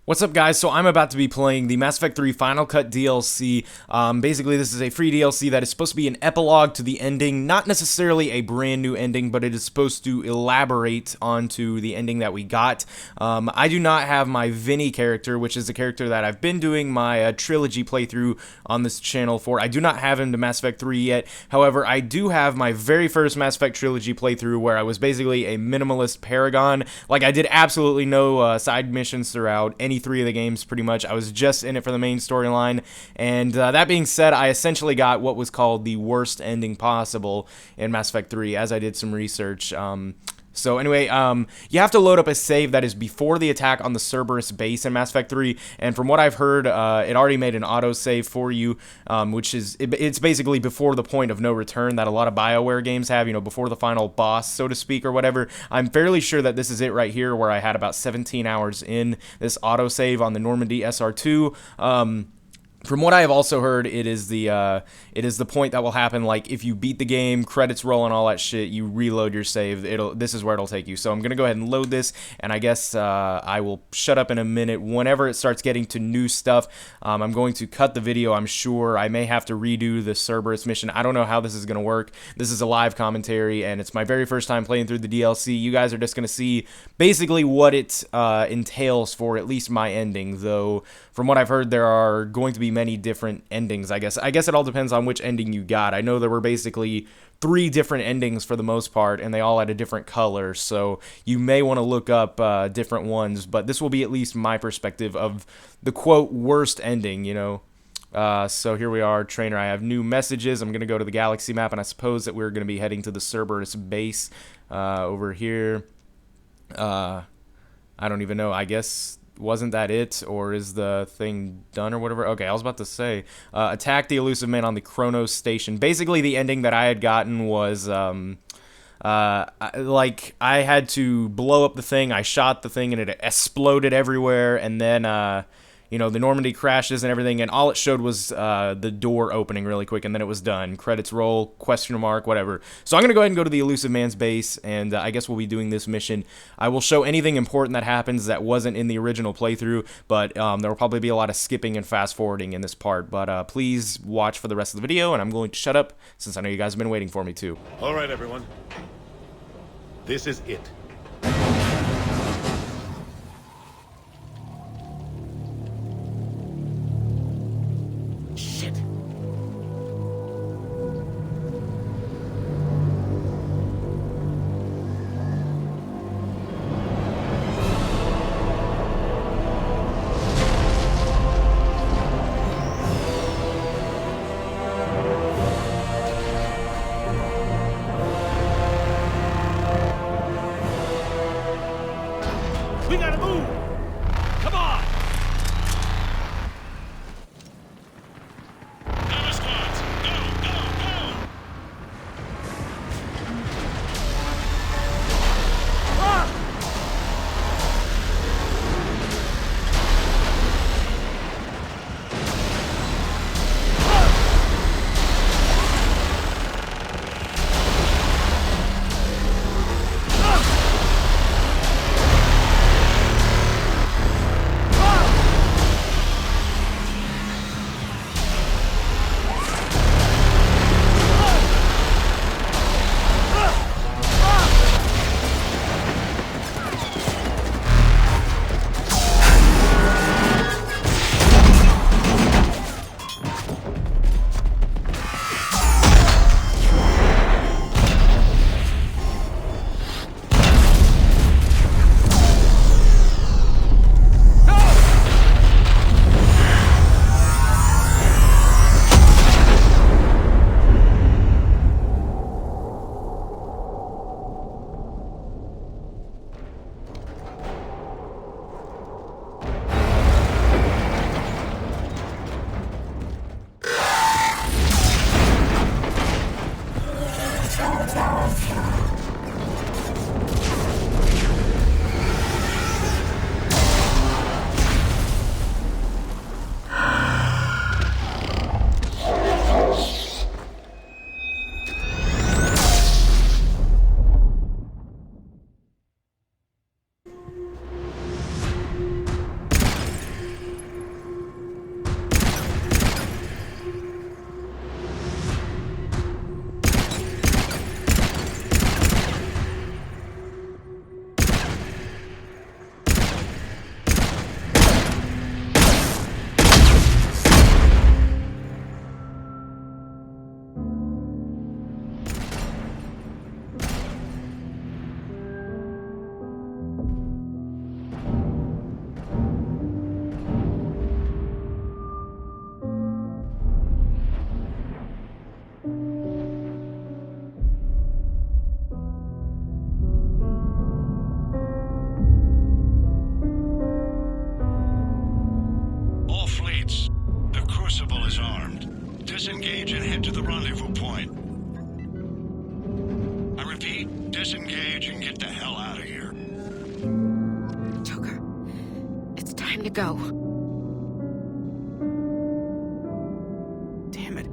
What's up, guys? So I'm about to be playing the Mass Effect 3 Final Cut DLC. Basically, this is a free DLC that is supposed to be an epilogue to the ending. Not necessarily a brand new ending, but it is supposed to elaborate onto the ending that we got. I do not have my Vinny character, which is the character that I've been doing my trilogy playthrough on this channel for. I do not have him to Mass Effect 3 yet. However, I do have my very first Mass Effect trilogy playthrough where I was basically a minimalist paragon. Like, I did absolutely no side missions throughout any three of the games, pretty much. I was just in it for the main storyline, and that being said, I essentially got what was called the worst ending possible in Mass Effect 3, as I did some research. So anyway, you have to load up a save that is before the attack on the Cerberus base in Mass Effect 3, and from what I've heard, it already made an autosave for you, which is, it's basically before the point of no return that a lot of BioWare games have, you know, before the final boss, so to speak, or whatever. I'm fairly sure that this is it right here, where I had about 17 hours in this autosave on the Normandy SR2. From what I have also heard, it is the point that will happen, like, if you beat the game, credits roll and all that shit, you reload your save, this is where it'll take you. So I'm gonna go ahead and load this, and I guess I will shut up in a minute. Whenever it starts getting to new stuff, I'm going to cut the video, I'm sure. I may have to redo the Cerberus mission. I don't know how this is gonna work. This is a live commentary, and it's my very first time playing through the DLC. You guys are just gonna see basically what it entails for at least my ending, though from what I've heard, there are going to be many different endings, I guess. I guess it all depends on which ending you got. I know there were basically 3 different endings for the most part, and they all had a different color, so you may want to look up different ones, but this will be at least my perspective of the, quote, worst ending, you know. So here we are, trainer. I have new messages. I'm going to go to the galaxy map, and I suppose that we're going to be heading to the Cerberus base over here. I don't even know. I guess... wasn't that it, or is the thing done or whatever? Okay, I was about to say, attack the Illusive Man on the Kronos station. Basically, the ending that I had gotten was, like, I had to blow up the thing, I shot the thing, and it exploded everywhere, and then, you know, the Normandy crashes and everything, and all it showed was the door opening really quick, and then it was done. Credits roll, question mark, whatever. So I'm going to go ahead and go to the Illusive Man's base, and I guess we'll be doing this mission. I will show anything important that happens that wasn't in the original playthrough, but there will probably be a lot of skipping and fast-forwarding in this part. But please watch for the rest of the video, and I'm going to shut up, since I know you guys have been waiting for me too. All right, everyone. This is it. Shit. disengage and head to the rendezvous point. I repeat, disengage and get the hell out of here. Joker, it's time to go. Damn it.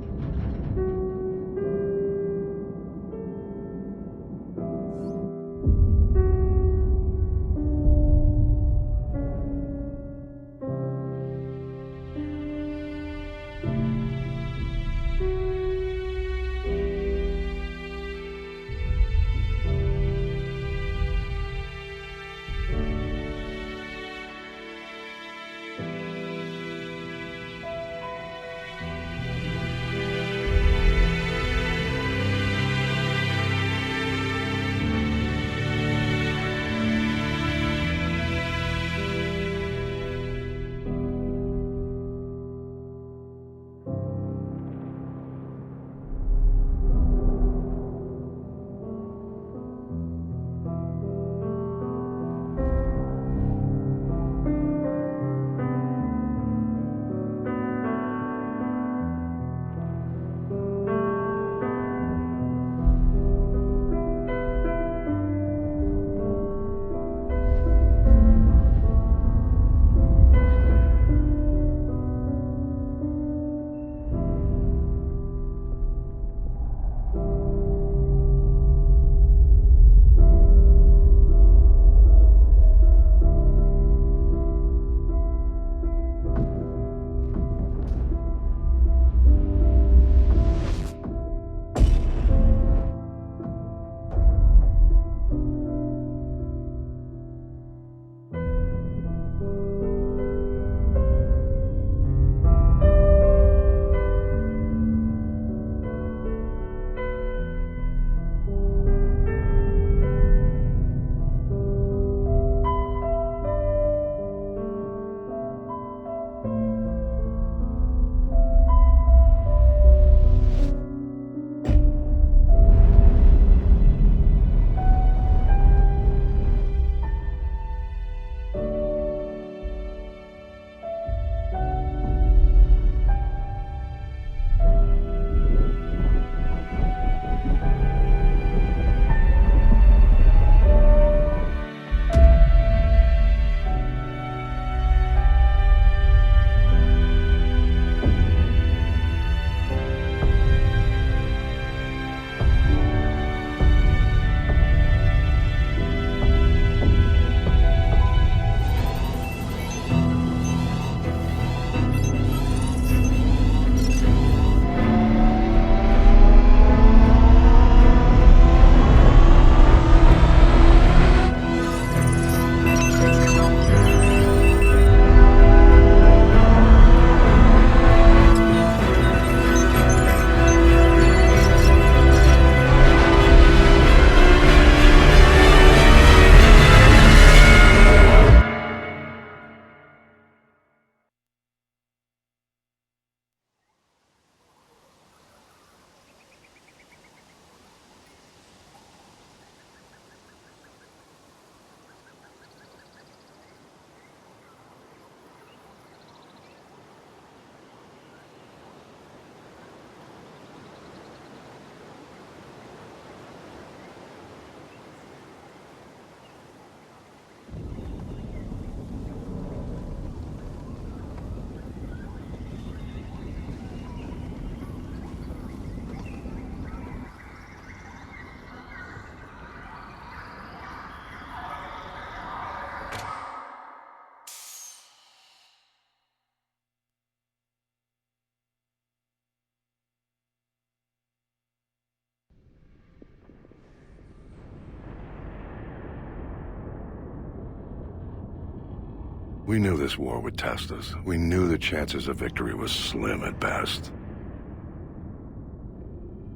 We knew this war would test us. We knew the chances of victory was slim at best.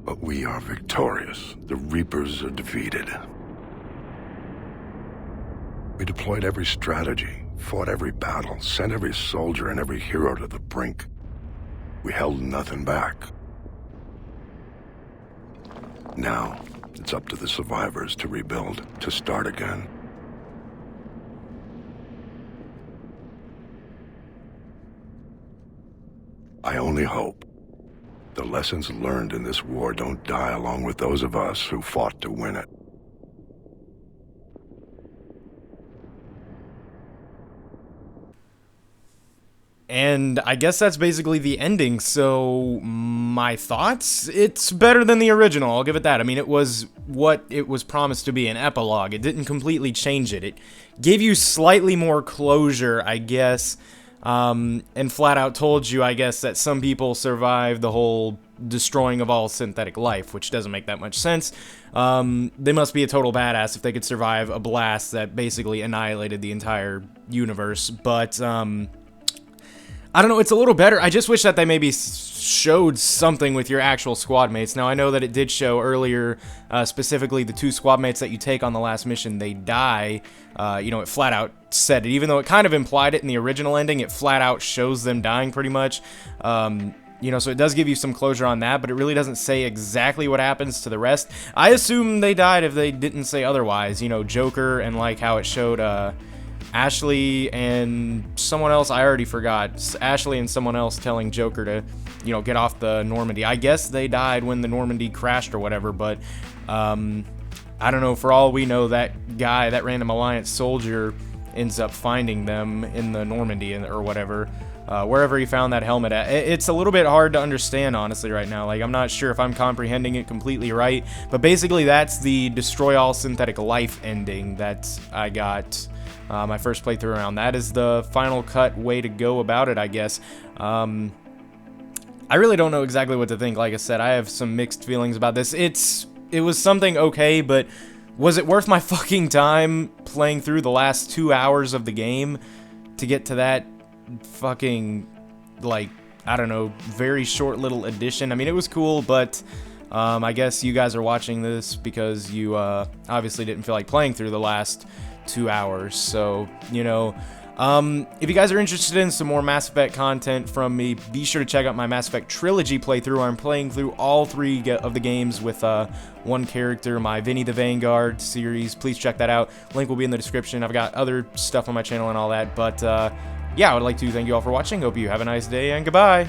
But we are victorious. The Reapers are defeated. We deployed every strategy, fought every battle, sent every soldier and every hero to the brink. We held nothing back. Now, it's up to the survivors to rebuild, to start again. I only hope the lessons learned in this war don't die along with those of us who fought to win it. And I guess that's basically the ending, so my thoughts? It's better than the original, I'll give it that. I mean, it was what it was promised to be, an epilogue. It didn't completely change it. It gave you slightly more closure, I guess, and flat out told you, I guess, that some people survived the whole destroying of all synthetic life, which doesn't make that much sense. They must be a total badass if they could survive a blast that basically annihilated the entire universe, but, I don't know, it's a little better. I just wish that they maybe showed something with your actual squad mates. Now, I know that it did show earlier, specifically the 2 squad mates that you take on the last mission, they die. You know, it flat out said it. Even though it kind of implied it in the original ending, it flat out shows them dying pretty much. You know, so it does give you some closure on that, but it really doesn't say exactly what happens to the rest. I assume they died if they didn't say otherwise. You know, Joker and like how it showed, Ashley and someone else, I already forgot. Ashley and someone else telling Joker to, you know, get off the Normandy. I guess they died when the Normandy crashed or whatever, but, I don't know, for all we know, that guy, that random Alliance soldier, ends up finding them in the Normandy or whatever, wherever he found that helmet at. It's a little bit hard to understand, honestly, right now. Like, I'm not sure if I'm comprehending it completely right, but basically that's the destroy all synthetic life ending that I got my first playthrough around. That is the final cut way to go about it, I guess. I really don't know exactly what to think. Like I said, I have some mixed feelings about this. It was something okay, but was it worth my fucking time playing through the last 2 hours of the game to get to that fucking, like, I don't know, very short little addition? I mean, it was cool, but I guess you guys are watching this because you obviously didn't feel like playing through the last 2 hours. So, you know, if you guys are interested in some more Mass Effect content from me, be sure to check out my Mass Effect Trilogy playthrough. I'm playing through all 3 of the games with one character, my Vinny the Vanguard series. Please check that out. Link will be in the description. I've got other stuff on my channel and all that, but yeah, I would like to thank you all for watching. Hope you have a nice day, and goodbye.